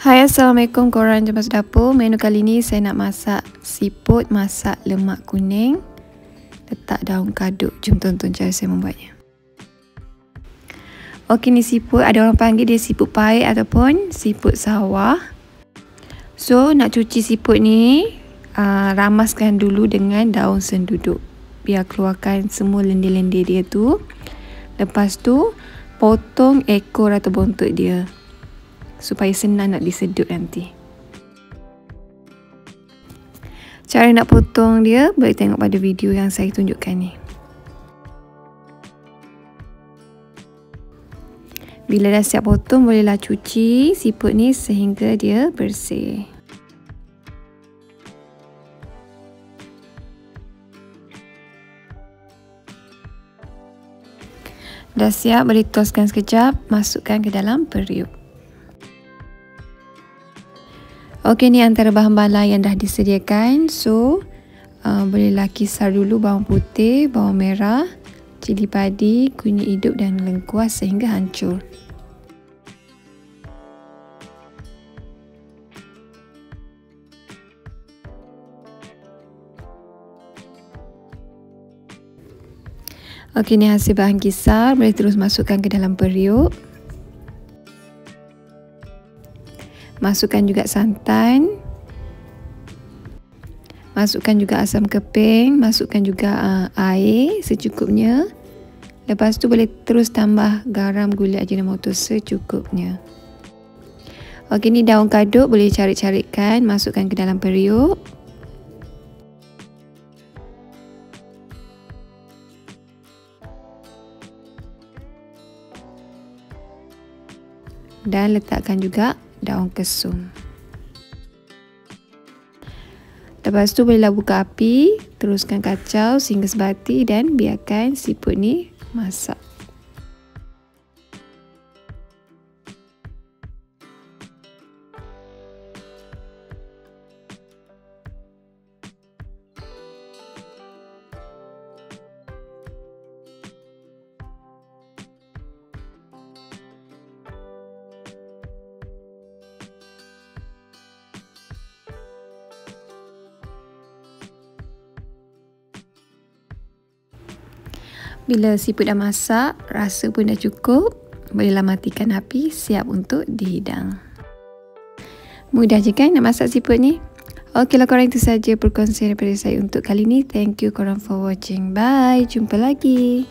Hai, Assalamualaikum korang jemaah dapur. Menu kali ni saya nak masak siput masak lemak kuning. Letak daun kaduk. Jom tonton cara saya membuatnya. Okey, ni siput. Ada orang panggil dia siput paik ataupun siput sawah. So, nak cuci siput ni, ramaskan dulu dengan daun senduduk. Biar keluarkan semua lendir-lendir dia tu. Lepas tu, potong ekor atau bontot dia. Supaya senang nak disedut nanti. Cara nak potong dia boleh tengok pada video yang saya tunjukkan ni. Bila dah siap potong, bolehlah cuci siput ni sehingga dia bersih. Dah siap, boleh toskan sekejap, masukkan ke dalam periuk. Okey, ni antara bahan-bahan lain yang dah disediakan. So, bolehlah kisar dulu bawang putih, bawang merah, cili padi, kunyit hidup dan lengkuas sehingga hancur. Okey, ni hasil bahan kisar. Boleh terus masukkan ke dalam periuk. Masukkan juga santan. Masukkan juga asam keping. Masukkan juga air secukupnya. Lepas tu boleh terus tambah garam, gula, ajinomoto secukupnya. Okey, ni daun kaduk boleh carik-carikkan. Masukkan ke dalam periuk. Dan letakkan juga daun kesum. Lepas tu bolehlah buka api, teruskan kacau sehingga sebati dan biarkan siput ni masak. Bila siput dah masak, rasa pun dah cukup, bolehlah matikan api, siap untuk dihidang. Mudah je kan nak masak siput ni? Okeylah korang, itu saja perkongsian daripada saya untuk kali ni. Thank you korang for watching. Bye, jumpa lagi.